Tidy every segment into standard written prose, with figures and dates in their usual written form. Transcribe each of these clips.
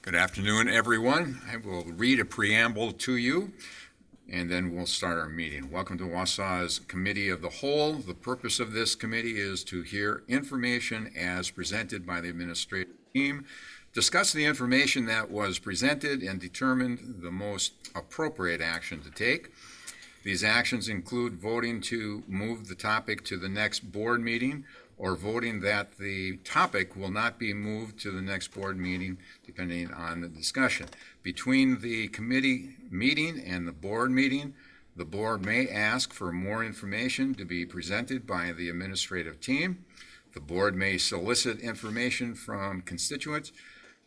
Good afternoon, everyone. I will read a preamble to you, and then we'll start our meeting. Welcome to Wausau's Committee of the Whole. The purpose of this committee is to hear information as presented by the administrative team, discuss the information that was presented, and determine the most appropriate action to take. These actions include voting to move the topic to the next board meeting, or voting that the topic will not be moved to the next board meeting, depending on the discussion. Between the committee meeting and the board meeting, the board may ask for more information to be presented by the administrative team. The board may solicit information from constituents,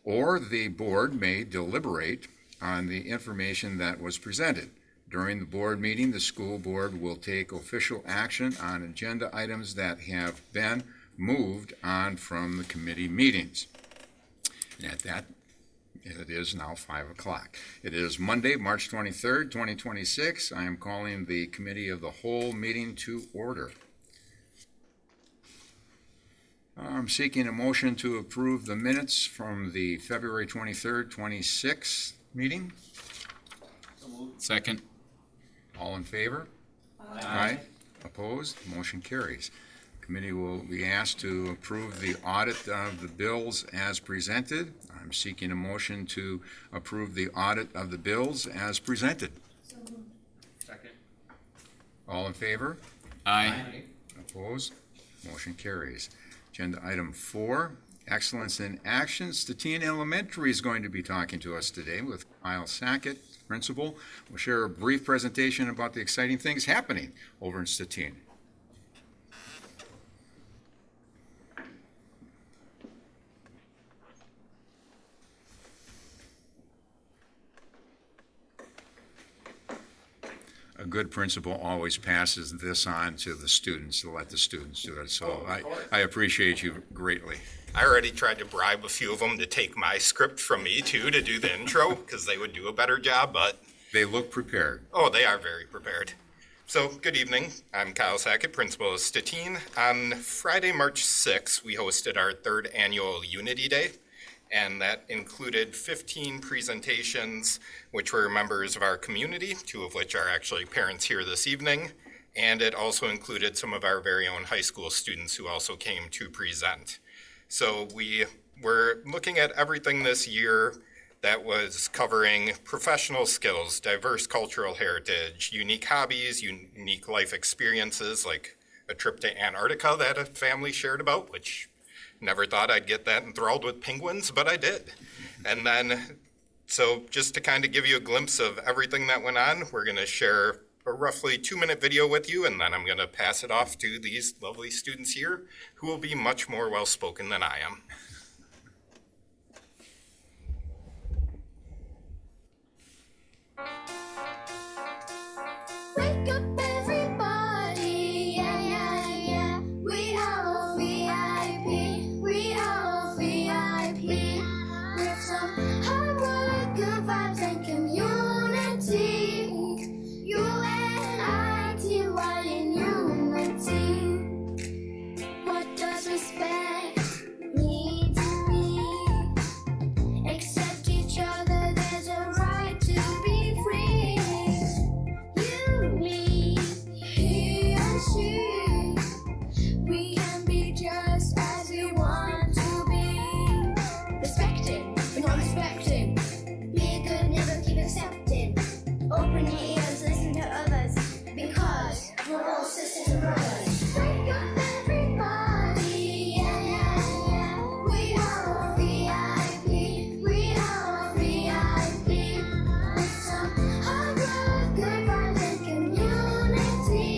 or the board may deliberate on the information that was presented. During the board meeting, the school board will take official action on agenda items that have been moved on from the committee meetings. And at that, it is now 5 o'clock. It is Monday, March 23rd, 2026. I am calling the Committee of the Whole meeting to order. I'm seeking a motion to approve the minutes from the February 23rd, 26th meeting. Second. All in favor? Aye. Opposed? Motion carries. Committee will be asked to approve the audit of the bills as presented. I'm seeking a motion to approve the audit of the bills as presented. Second. All in favor? Aye. Opposed? Motion carries. Agenda item 4, Excellence in Action. Statine Elementary is going to be talking to us today with Kyle Sackett, principal. We'll share a brief presentation about the exciting things happening over in Statine. A good principal always passes this on to the students, to let the students do it. So I appreciate you greatly. I already tried to bribe a few of them to take my script from me too to do the intro because they would do a better job, but They look prepared. oh, they are very prepared. So, good evening. I'm Kyle Sackett, principal of Statine. On Friday, March 6th, we hosted our third annual Unity Day, and that included 15 presentations, which were members of our community, 2 of which are actually parents here this evening, and it also included some of our very own high school students who also came to present. So we were looking at everything this year that was covering professional skills, diverse cultural heritage, unique hobbies, unique life experiences, like a trip to Antarctica that a family shared about, which never thought I'd get that enthralled with penguins, but I did. And then, so just to kind of give you a glimpse of everything that went on, we're going to share a roughly 2-minute video with you, and then I'm going to pass it off to these lovely students here who will be much more well-spoken than I am. Wake up everybody, yeah, yeah, yeah. We are VIP, we are VIP. With some hard work, good vibes and community. U-N-I-T-Y in unity. What does respect mean to me? Accept each other, there's a right to be free. You, me, he and she. We can be just as we want to be. Respecting, but not expecting. Be good, never keep accepting. Open your ears, listen to others. Because we're all sisters and brothers. Wake up everybody, yeah, yeah, yeah. We are VIP, we are VIP. With some hard work, good vibes and community.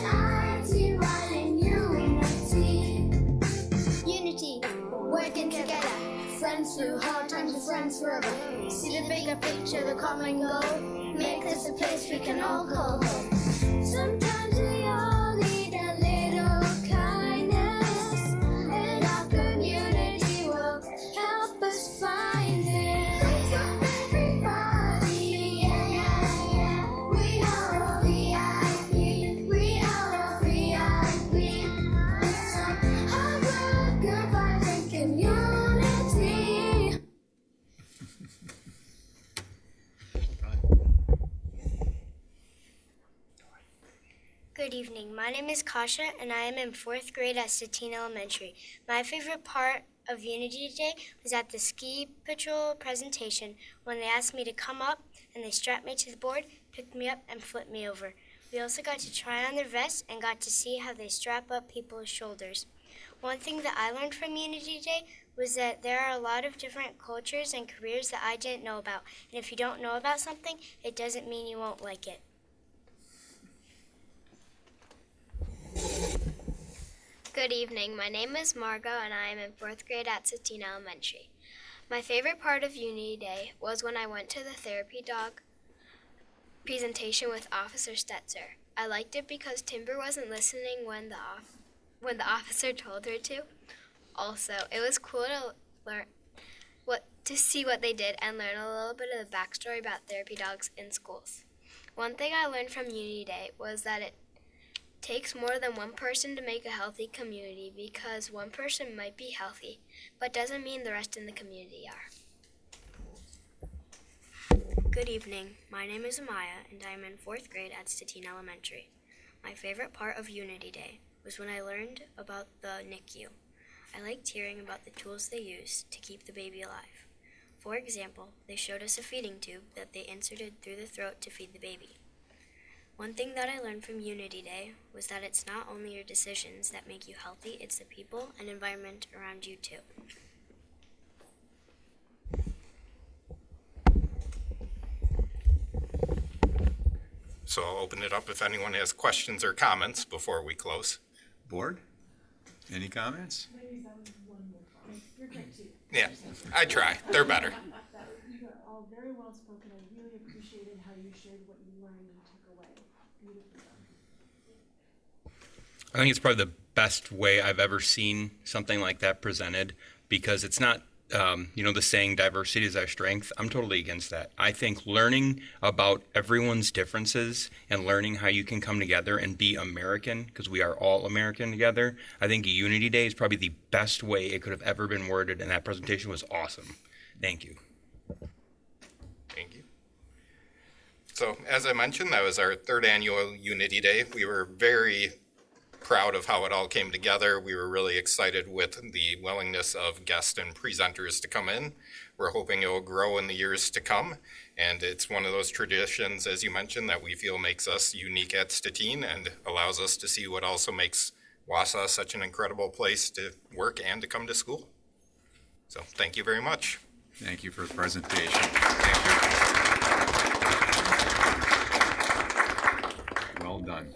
U-N-I-T-Y in unity. Unity, working together. Friends through hard times and friends forever. See the bigger picture, the common goal. Make this a place we can all call home. Sometimes we all need a little kindness, and our community will help us find it. Wake up everybody, yeah, yeah, yeah. We are VIP, we are VIP. With some hard work, good vibes and community. evening. My name is Kasha, and I am in 4th grade at Satine Elementary. My favorite part of Unity Day was at the ski patrol presentation when they asked me to come up and they strapped me to the board, picked me up, and flipped me over. We also got to try on their vests and got to see how they strap up people's shoulders. One thing that I learned from Unity Day was that there are a lot of different cultures and careers that I didn't know about. And if you don't know about something, it doesn't mean you won't like it. Good evening. My name is Margot, and I am in 4th grade at Satine Elementary. My favorite part of Unity Day was when I went to the therapy dog presentation with Officer Stetzer. I liked it because Timber wasn't listening when the officer told her to. Also, it was cool to see what they did and learn a little bit of the backstory about therapy dogs in schools. One thing I learned from Unity Day was that it takes more than one person to make a healthy community, because one person might be healthy, but doesn't mean the rest in the community are. Good evening. My name is Amaya, and I am in 4th grade at Satine Elementary. My favorite part of Unity Day was when I learned about the NICU. I liked hearing about the tools they use to keep the baby alive. For example, they showed us a feeding tube that they inserted through the throat to feed the baby. One thing that I learned from Unity Day was that it's not only your decisions that make you healthy, it's the people and environment around you too. So I'll open it up if anyone has questions or comments before we close. Board? Any comments? Ladies, that was wonderful. You're great too. Yeah, I try. They're better. You are all very well spoken. I really appreciated how you shared what you learned and took away. Beautifully done. I think it's probably the best way I've ever seen something like that presented, because it's not, the saying diversity is our strength. I'm totally against that. I think learning about everyone's differences and learning how you can come together and be American, because we are all American together, I think Unity Day is probably the best way it could have ever been worded, and that presentation was awesome. Thank you. Thank you. So, as I mentioned, that was our 3rd annual Unity Day. We were very proud of how it all came together. We were really excited with the willingness of guests and presenters to come in. We're hoping it will grow in the years to come. And it's one of those traditions, as you mentioned, that we feel makes us unique at Stettin and allows us to see what also makes Wausau such an incredible place to work and to come to school. So, thank you very much. Thank you for the presentation. Thank you. Well done.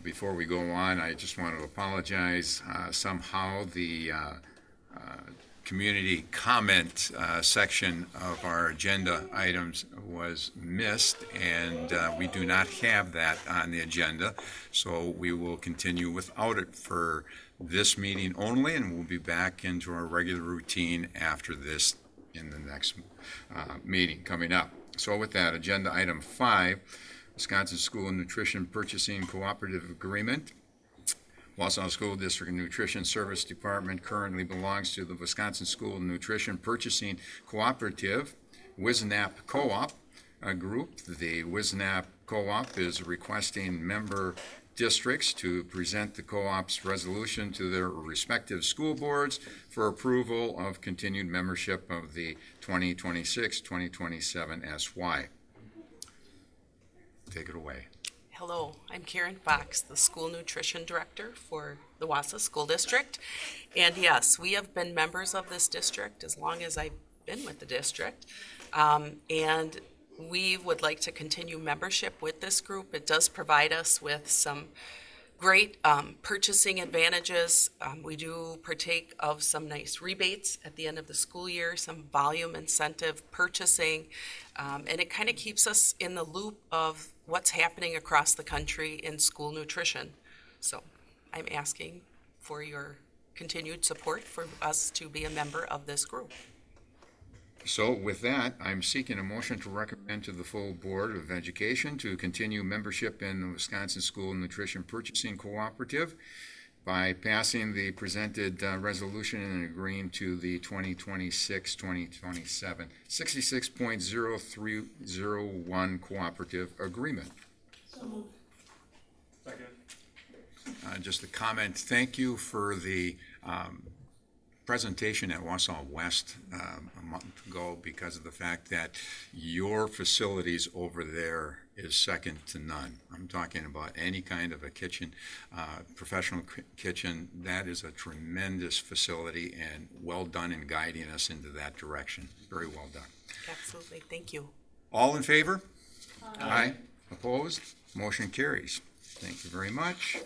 Before we go on, I just want to apologize. Somehow the community comment section of our agenda items was missed, and we do not have that on the agenda. So we will continue without it for this meeting only, and we'll be back into our regular routine after this in the next meeting coming up. So with that, agenda item 5, Wisconsin School Nutrition Purchasing Cooperative Agreement. Wausau School District Nutrition Service Department currently belongs to the Wisconsin School Nutrition Purchasing Cooperative, WISNAP Co-op group. The WISNAP Co-op is requesting member districts to present the co-op's resolution to their respective school boards for approval of continued membership of the 2026-2027 SY. Take it away. Hello, I'm Karen Fox, the School Nutrition Director for the Wausau School District. And yes, we have been members of this district as long as I've been with the district. And we would like to continue membership with this group. It does provide us with some great purchasing advantages. We do partake of some nice rebates at the end of the school year, some volume incentive purchasing, and it kind of keeps us in the loop of what's happening across the country in school nutrition. So I'm asking for your continued support for us to be a member of this group. So with that, I'm seeking a motion to recommend to the full Board of Education to continue membership in the Wisconsin School Nutrition Purchasing Cooperative by passing the presented resolution and agreeing to the 2026-2027 66.0301 cooperative agreement. So moved. Just a comment, thank you for the presentation at Wausau West a month ago, because of the fact that your facilities over there is second to none. I'm talking about any kind of a kitchen, professional kitchen. That is a tremendous facility, and well done in guiding us into that direction. Very well done. Absolutely. Thank you. All in favor? Aye. Opposed? Motion carries. Thank you very much.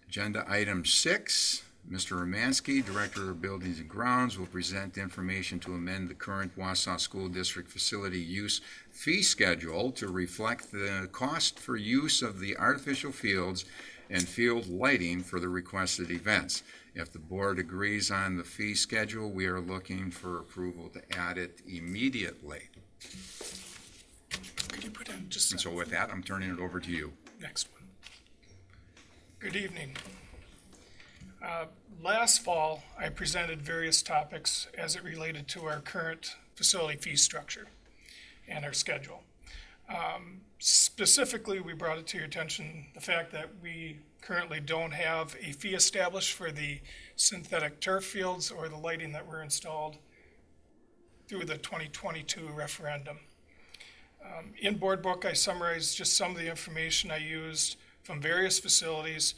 Agenda item 6, Mr. Romansky, Director of Buildings and Grounds, will present information to amend the current Wausau School District facility use fee schedule to reflect the cost for use of the artificial fields and field lighting for the requested events. If the board agrees on the fee schedule, we are looking for approval to add it immediately. Could you put in just And so with that, I'm turning it over to you. next one? Good evening. Last fall, I presented various topics as it related to our current facility fee structure and our schedule. Specifically, we brought it to your attention the fact that we currently don't have a fee established for the synthetic turf fields or the lighting that were installed through the 2022 referendum. In Board Book, I summarized just some of the information I used from various facilities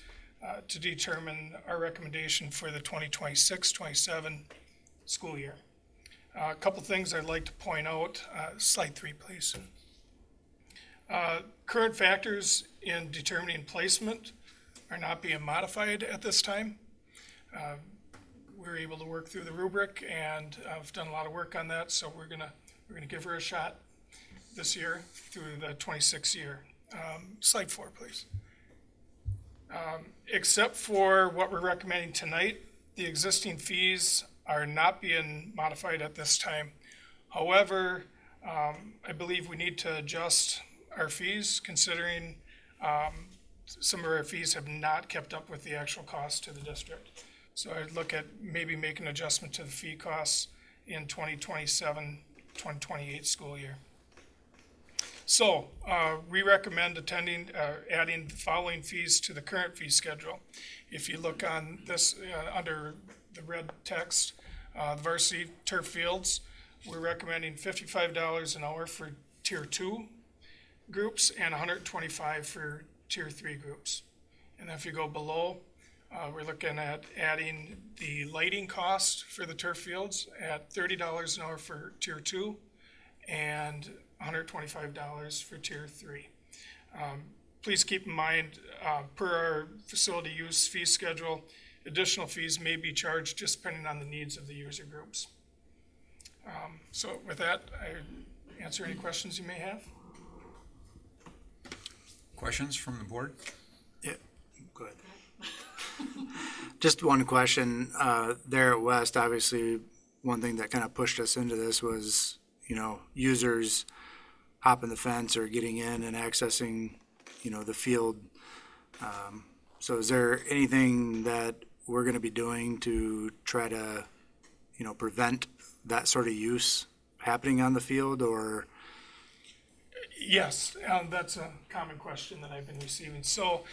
to determine our recommendation for the 2026-27 school year. A couple things I'd like to point out. Slide 3, please. Current factors in determining placement are not being modified at this time. We're able to work through the rubric, and I've done a lot of work on that, so we're gonna give her a shot this year through the 26 year. Slide 4, please. Except for what we're recommending tonight, the existing fees are not being modified at this time. However, I believe we need to adjust our fees, considering some of our fees have not kept up with the actual cost to the district. So I'd look at maybe making an adjustment to the fee costs in 2027, 2028 school year. So we recommend adding the following fees to the current fee schedule. If you look on this under the red text, the varsity turf fields, we're recommending $55 an hour for tier 2 groups and $125 for tier 3 groups. And then if you go below, we're looking at adding the lighting cost for the turf fields at $30 an hour for tier 2 and $125 for tier 3. Please keep in mind, per our facility use fee schedule, additional fees may be charged just depending on the needs of the user groups. So with that, I answer any questions you may have. Questions from the board? Yeah, go ahead. Just one question. There at West, obviously, one thing that kind of pushed us into this was, users hopping the fence or getting in and accessing, the field. So is there anything that we're going to be doing to try to, prevent that sort of use happening on the field, or? Yes, that's a common question that I've been receiving. So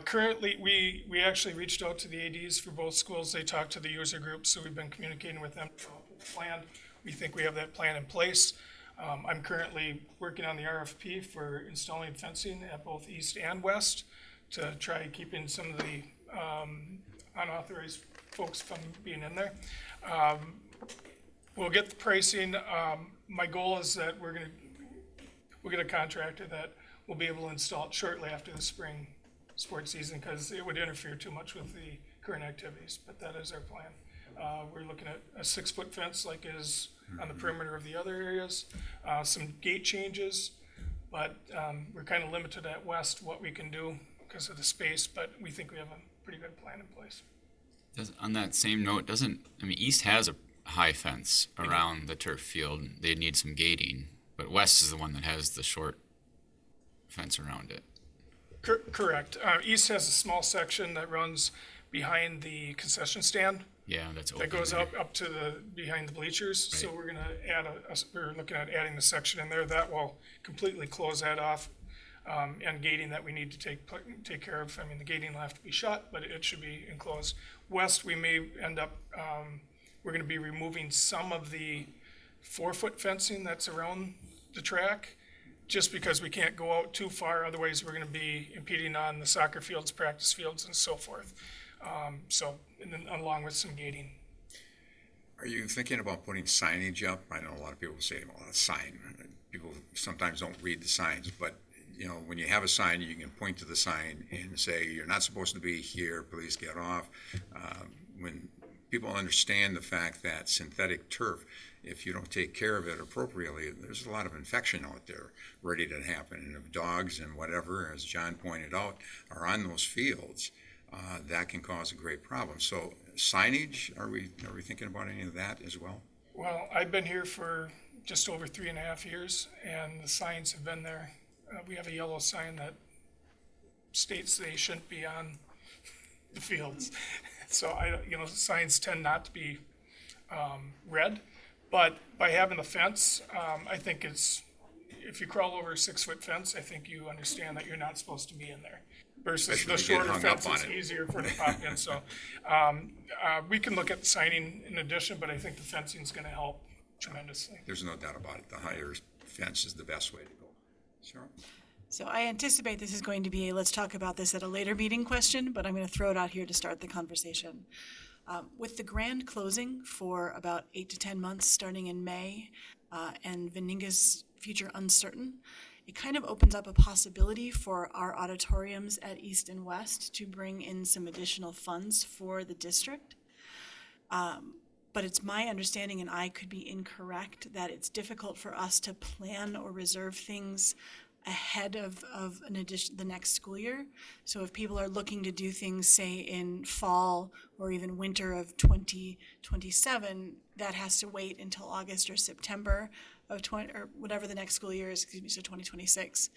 currently, we actually reached out to the ADs for both schools. They talked to the user groups, so we've been communicating with them. Plan. We think we have that plan in place. I'm currently working on the RFP for installing fencing at both east and west to try keeping some of the unauthorized folks from being in there. We'll get the pricing. My goal is that we'll get a contractor that will be able to install it shortly after the spring sports season, because it would interfere too much with the current activities, but that is our plan. We're looking at a 6-foot fence like is on the perimeter of the other areas, some gate changes, but we're kind of limited at west what we can do because of the space, but we think we have a pretty good plan in place. On that same note, East has a high fence around the turf field. They need some gating, but West is the one that has the short fence around it. Correct. East has a small section that runs behind the concession stand. Yeah, that's open. That goes there. up to behind the bleachers. Right. So we're gonna add we're looking at adding the section in there that will completely close that off. and gating that we need to take care of. I mean, the gating will have to be shut, but it should be enclosed. West, we may end up, we're gonna be removing some of the 4-foot fencing that's around the track, just because we can't go out too far, otherwise we're gonna be impeding on the soccer fields, practice fields, and so forth. And then along with some gating. Are you thinking about putting signage up? I know a lot of people say, well, a sign. People sometimes don't read the signs, but you know, when you have a sign, you can point to the sign and say, you're not supposed to be here, please get off. When people understand the fact that synthetic turf, if you don't take care of it appropriately, there's a lot of infection out there ready to happen. And if dogs and whatever, as John pointed out, are on those fields, that can cause a great problem. So signage, are we thinking about any of that as well? Well, I've been here for just over 3.5 years, and the signs have been there. We have a yellow sign that states they shouldn't be on the fields. So signs tend not to be read, but by having the fence, I think if you crawl over a 6-foot fence, I think you understand that you're not supposed to be in there. Versus the shorter fence, it's easier for it to pop in. So we can look at signing in addition, but I think the fencing is going to help tremendously. There's no doubt about it. The higher fence is the best way to go. Cheryl? So I anticipate this is going to be a let's talk about this at a later meeting question, but I'm going to throw it out here to start the conversation. With the grand closing for about 8 to 10 months starting in May, and Veninga's future uncertain, it kind of opens up a possibility for our auditoriums at East and West to bring in some additional funds for the district. But it's my understanding, and I could be incorrect, that it's difficult for us to plan or reserve things ahead of the next school year. So if people are looking to do things, say, in fall or even winter of 2027, that has to wait until August or September of or whatever the next school year is, so 2026.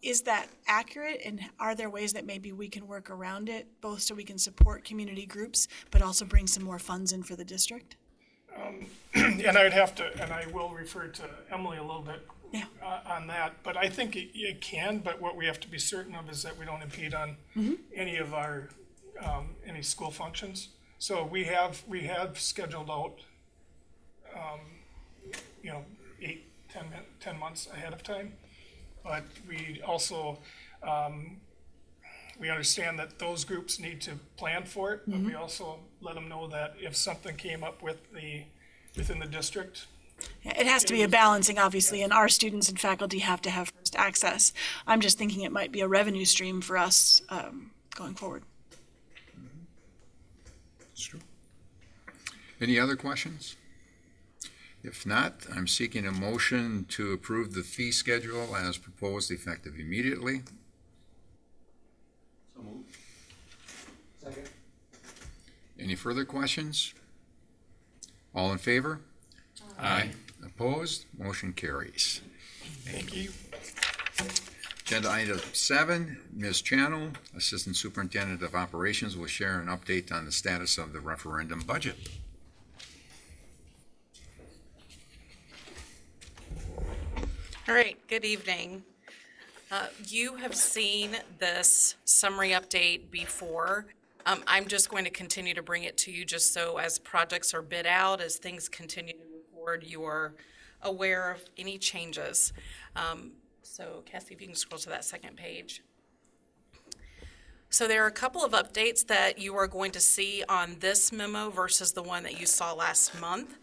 Is that accurate, and are there ways that maybe we can work around it, both so we can support community groups, but also bring some more funds in for the district? And I would have to, and I will refer to Emily a little bit Yeah. On that, but I think it can, but what we have to be certain of is that we don't impede on any of our, any school functions. So we have scheduled out, 10 months ahead of time. But we also, we understand that those groups need to plan for it, but we also let them know that if something came up within the district. Yeah, it has to be a balancing, obviously, and our students and faculty have to have first access. I'm just thinking it might be a revenue stream for us going forward. That's true. Any other questions? If not, I'm seeking a motion to approve the fee schedule as proposed, effective immediately. So moved. Second. Any further questions? All in favor? Aye. Opposed? Motion carries. Thank you. Agenda item 7, Ms. Channel, Assistant Superintendent of Operations, will share an update on the status of the referendum budget. All right, good evening. You have seen this summary update before. I'm just going to continue to bring it to you just so as projects are bid out, as things continue to move forward, you are aware of any changes. So Cassie, if you can scroll to that second page. So there are a couple of updates that you are going to see on this memo versus the one that you saw last month.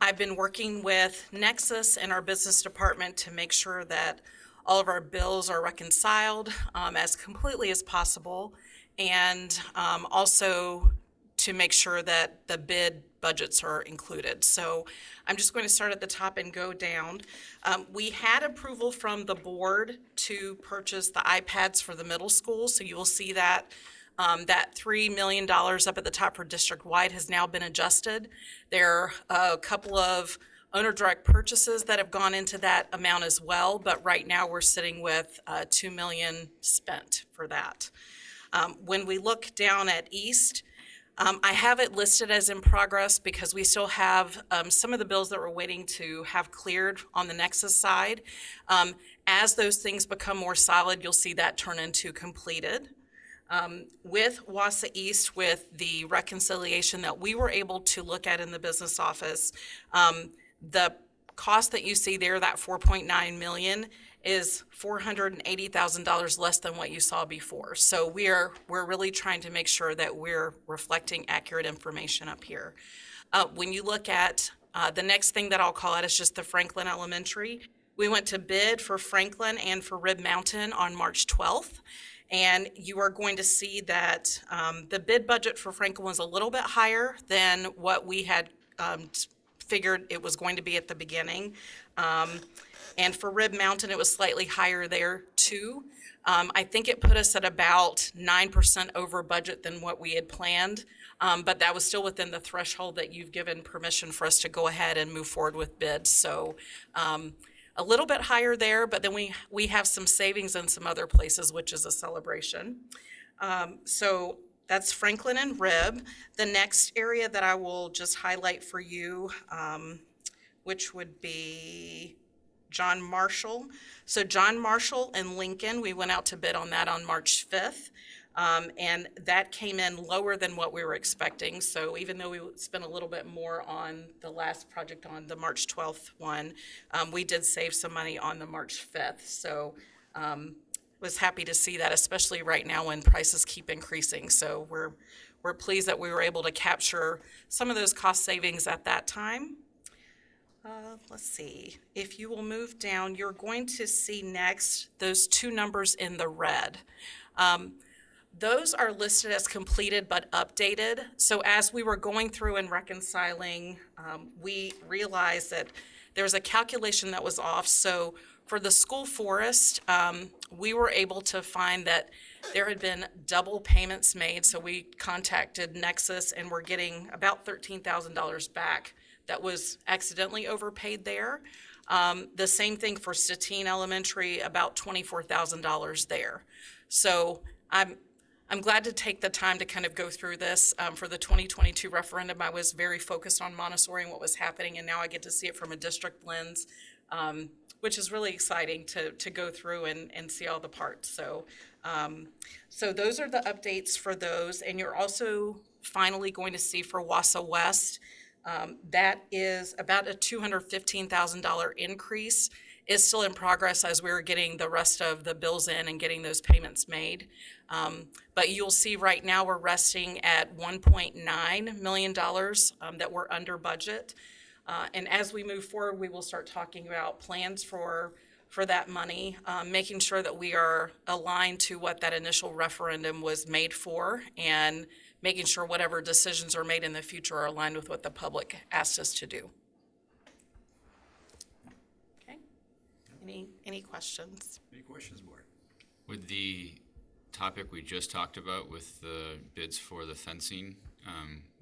I've been working with Nexus and our business department to make sure that all of our bills are reconciled as completely as possible, and also to make sure that the bid budgets are included. So I'm just going to start at the top and go down. We had approval from the board to purchase the iPads for the middle school, so you will see that that $3 million up at the top for district-wide has now been adjusted. There are a couple of owner direct purchases that have gone into that amount as well, but right now we're sitting with $2 million spent for that. When we look down at East, I have it listed as in progress because we still have some of the bills that we're waiting to have cleared on the Nexus side. As those things become more solid, you'll see that turn into completed. With Wausau East, with the reconciliation that we were able to look at in the business office, the cost that you see there, that 4.9 million, is $480,000 less than what you saw before. So we're really trying to make sure that we're reflecting accurate information up here. When you look at the next thing that I'll call out is just the Franklin Elementary. We went to bid for Franklin and for Rib Mountain on March 12th. And you are going to see that the bid budget for Franklin was a little bit higher than what we had figured it was going to be at the beginning. And for Rib Mountain, it was slightly higher there too. I think it put us at about 9% over budget than what we had planned. But that was still within the threshold that you've given permission for us to go ahead and move forward with bids. So a little bit higher there, but then we have some savings in some other places, which is a celebration. So that's Franklin and Rib. The next area that I will just highlight for you, which would be John Marshall. So John Marshall and Lincoln, we went out to bid on that on March 5th. And that came in lower than what we were expecting. So even though we spent a little bit more on the last project on the March 12th one, we did save some money on the March 5th. So was happy to see that, especially right now when prices keep increasing. So we're pleased that we were able to capture some of those cost savings at that time. Let's see, if you will move down, you're going to see next those two numbers in the red. Those are listed as completed but updated. So as we were going through and reconciling, we realized that there's a calculation that was off. So for the school forest, we were able to find that there had been double payments made. So we contacted Nexus and we're getting about $13,000 back that was accidentally overpaid there. The same thing for Statine Elementary, about $24,000 there. So I'm glad to take the time to kind of go through this. For the 2022 referendum, I was very focused on Montessori and what was happening, and now I get to see it from a district lens, which is really exciting to go through and see all the parts. So those are the updates for those, and you're also finally going to see for Wausau West, that is about a $215,000 increase. Is still in progress as we're getting the rest of the bills in and getting those payments made. But you'll see right now we're resting at $1.9 million that we're under budget. And as we move forward, we will start talking about plans for that money, making sure that we are aligned to what that initial referendum was made for, and making sure whatever decisions are made in the future are aligned with what the public asked us to do. Any questions? Any questions, board? Would the topic we just talked about with the bids for the fencing,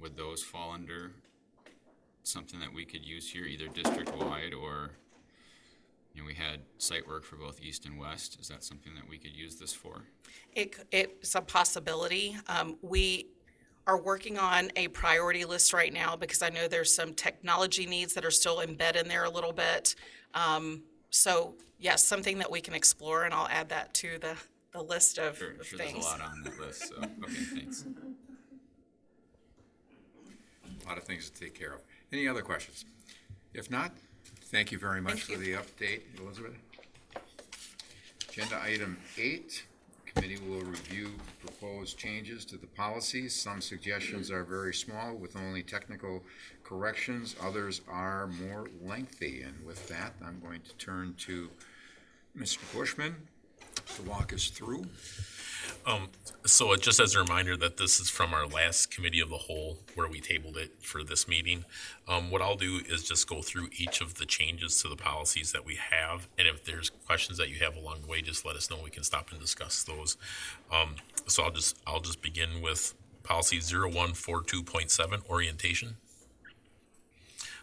would those fall under something that we could use here, either district-wide or, we had site work for both east and west. Is that something that we could use this for? It's a possibility. We are working on a priority list right now because I know there's some technology needs that are still embedded in there a little bit. So yes, something that we can explore, and I'll add that to the list of Sure, things. there's a lot on that list, so, okay, thanks. A lot of things to take care of. Any other questions? If not, thank you very much for the update, Elizabeth. Agenda item 8, committee will review proposed changes to the policies. Some suggestions are very small with only technical corrections. Others are more lengthy. And with that, I'm going to turn to Mr. Bushman to walk us through. So just as a reminder that this is from our last committee of the whole where we tabled it for this meeting, what I'll do is just go through each of the changes to the policies that we have. And if there's questions that you have along the way, just let us know. We can stop and discuss those. So I'll just begin with policy 0142.7, orientation.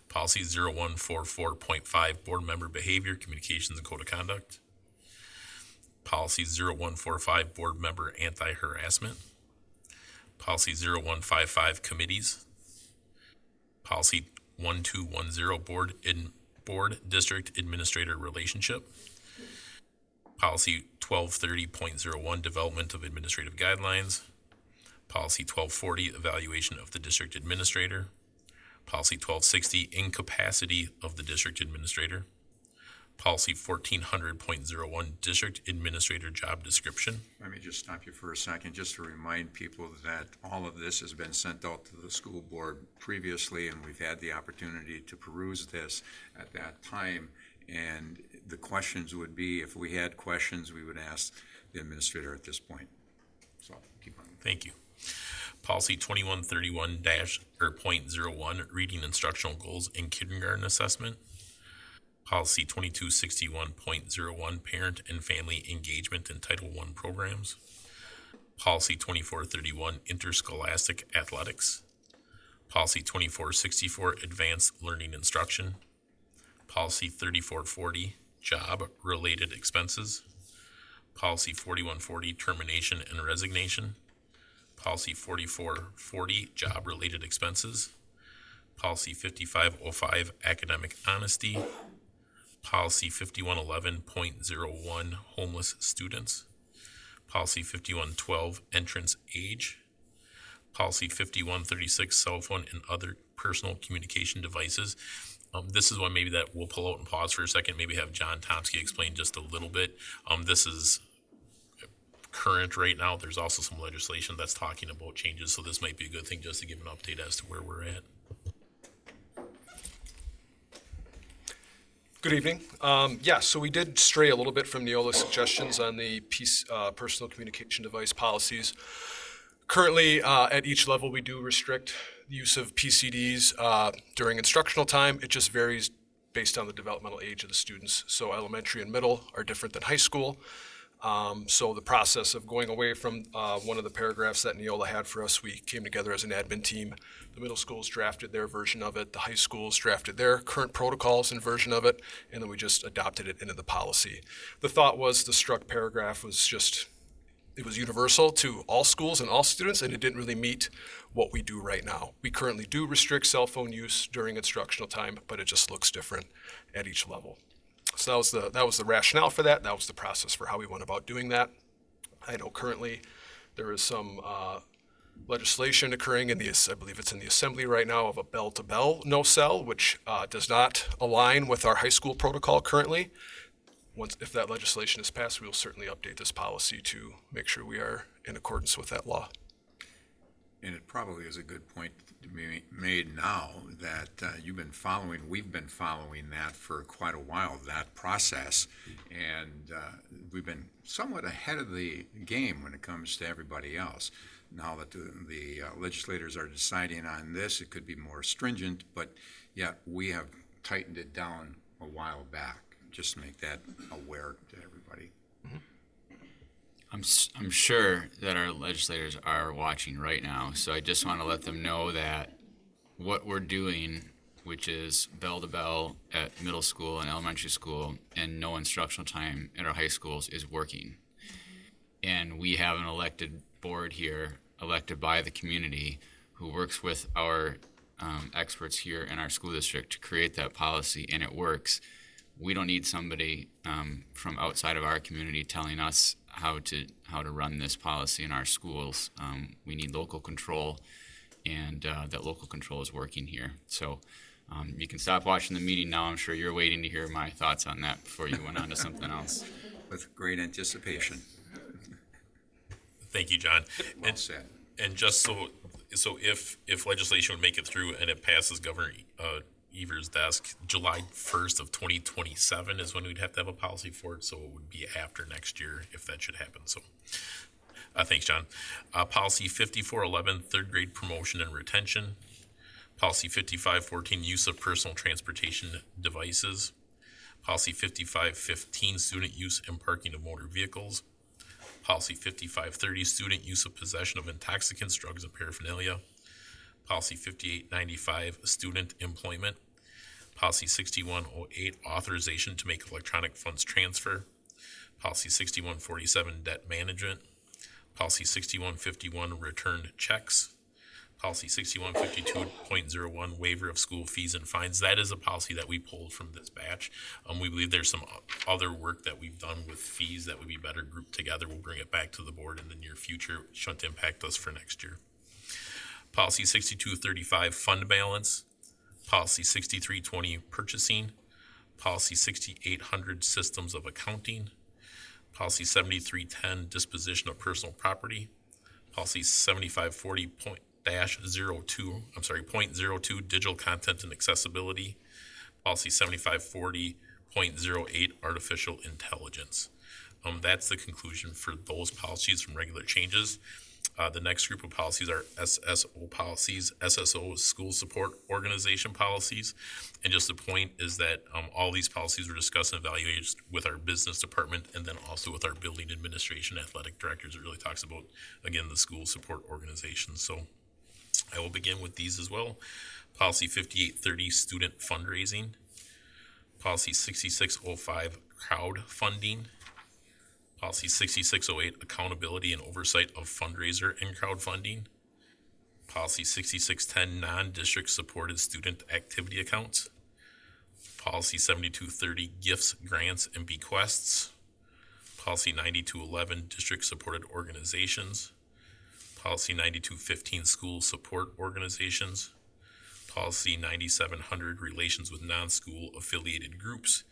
Policy 0144.5, board member behavior, communications, and code of conduct. Policy 0145, board member anti-harassment. Policy 0155, committees. Policy 1210, board district administrator relationship. Policy 1230.01, development of administrative guidelines. Policy 1240, evaluation of the district administrator. Policy 1260, incapacity of the district administrator. Policy 1400.01, district administrator job description. Let me just stop you for a second, just to remind people that all of this has been sent out to the school board previously, and we've had the opportunity to peruse this at that time. And the questions would be, if we had questions, we would ask the administrator at this point. So keep on. Thank you. Policy 2131-.01, reading instructional goals in kindergarten assessment. Policy 2261.01, parent and family engagement in Title I programs. Policy 2431, interscholastic athletics. Policy 2464, advanced learning instruction. Policy 3440, job-related expenses. Policy 4140, termination and resignation. Policy 4440, job-related expenses. Policy 5505, academic honesty. Policy 5111.01, homeless students. Policy 5112, entrance age. Policy 5136, cell phone and other personal communication devices. This is one maybe that we'll pull out and pause for a second, maybe have John Tomsky explain just a little bit. This is current right now. There's also some legislation that's talking about changes, so this might be a good thing just to give an update as to where we're at. Good evening. So we did stray a little bit from Neola's suggestions on the personal communication device policies. Currently, at each level, we do restrict the use of PCDs during instructional time. It just varies based on the developmental age of the students. So elementary and middle are different than high school. So the process of going away from one of the paragraphs that Neola had for us, we came together as an admin team. The middle schools drafted their version of it. The high schools drafted their current protocols and version of it, and then we just adopted it into the policy. The thought was the struck paragraph was just, it was universal to all schools and all students, and it didn't really meet what we do right now. We currently do restrict cell phone use during instructional time, but it just looks different at each level. So that was the rationale for that. That was the process for how we went about doing that. I know currently there is some legislation occurring I believe it's in the assembly right now, of a bell-to-bell no cell, which does not align with our high school protocol currently. If that legislation is passed, we will certainly update this policy to make sure we are in accordance with that law. And it probably is a good point to be made now that we've been following that for quite a while, that process. And we've been somewhat ahead of the game when it comes to everybody else. Now that the legislators are deciding on this, it could be more stringent, but yet we have tightened it down a while back. Just to make that aware to everybody. I'm sure that our legislators are watching right now, so I just want to let them know that what we're doing, which is bell to bell at middle school and elementary school and no instructional time at our high schools, is working. And we have an elected board here, elected by the community, who works with our experts here in our school district to create that policy, and it works. We don't need somebody from outside of our community telling us how to run this policy in our schools. We need local control, and that local control is working here. So you can stop watching the meeting now. I'm sure you're waiting to hear my thoughts on that before you went on to something else. With great anticipation. Thank you, John. Well said. And just so if legislation would make it through and it passes Governor Evers' desk, July 1st of 2027 is when we'd have to have a policy for it, so it would be after next year if that should happen. So thanks, John. Policy 5411, third grade promotion and retention. Policy 5514, use of personal transportation devices. Policy 5515, student use and parking of motor vehicles. Policy 5530, student use of possession of intoxicants, drugs, and paraphernalia. Policy 5895, student employment. Policy 6108, authorization to make electronic funds transfer. Policy 6147, debt management. Policy 6151, returned checks. Policy 6152.01, waiver of school fees and fines. That is a policy that we pulled from this batch. We believe there's some other work that we've done with fees that would be better grouped together. We'll bring it back to the board in the near future. It shouldn't impact us for next year. Policy 6235, fund balance. Policy 6320, purchasing. Policy 6800, systems of accounting. Policy 7310, disposition of personal property. Policy 7540.02, digital content and accessibility. Policy 7540.08, artificial intelligence. That's the conclusion for those policies from regular changes. The next group of policies are SSO policies. SSO is school support organization policies. And just the point is that all these policies were discussed and evaluated with our business department and then also with our building administration, athletic directors. It really talks about, again, the school support organizations. So I will begin with these as well. Policy 5830, student fundraising. Policy 6605, crowdfunding. Policy 6608, accountability and oversight of fundraiser and crowdfunding. Policy 6610, non-district supported student activity accounts. Policy 7230, gifts, grants, and bequests. Policy 9211, district supported organizations. Policy 9215, school support organizations. Policy 9700, relations with non-school affiliated groups.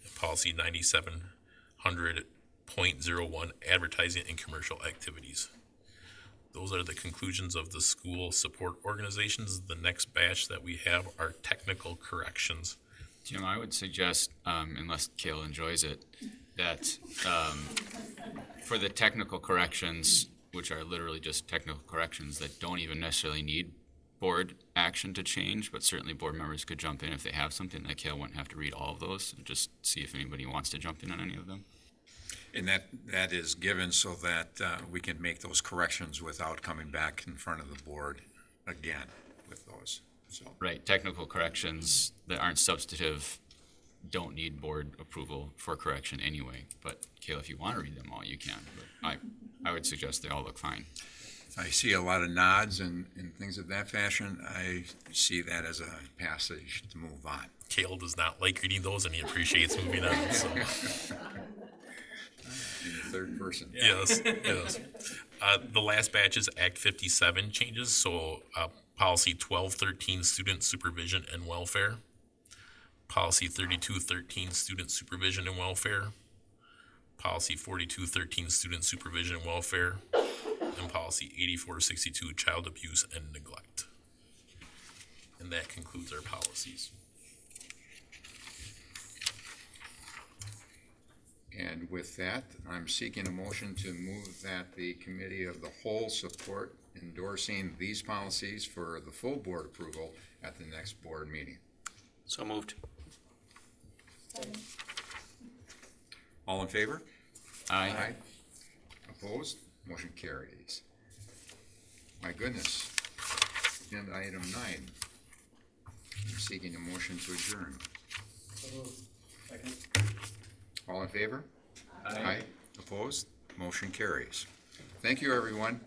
And policy 9700.01, advertising and commercial activities. Those are the conclusions of the school support organizations. The next batch that we have are technical corrections. Jim, I would suggest, unless Kale enjoys it, that for the technical corrections, which are literally just technical corrections that don't even necessarily need board action to change, but certainly board members could jump in if they have something, that Kale wouldn't have to read all of those, and just see if anybody wants to jump in on any of them. And that is given so that we can make those corrections without coming back in front of the board again with those. So Right, technical corrections that aren't substantive don't need board approval for correction anyway. But Kale, if you want to read them all, you can. But I would suggest they all look fine. I see a lot of nods and things of that fashion. I see that as a passage to move on. Kale does not like reading those, and he appreciates moving on. So. In the third person. Yes. The last batch is Act 57 changes. So Policy 1213, student supervision and welfare. Policy 3213, student supervision and welfare. Policy 4213, student supervision and welfare. And Policy 8462, child abuse and neglect. And that concludes our policies. And with that, I'm seeking a motion to move that the Committee of the Whole support endorsing these policies for the full board approval at the next board meeting. So moved. All in favor? Aye. Opposed? Motion carries. My goodness. Agenda item 9. I'm seeking a motion to adjourn. Second. All in favor? Aye. Opposed? Motion carries. Thank you, everyone.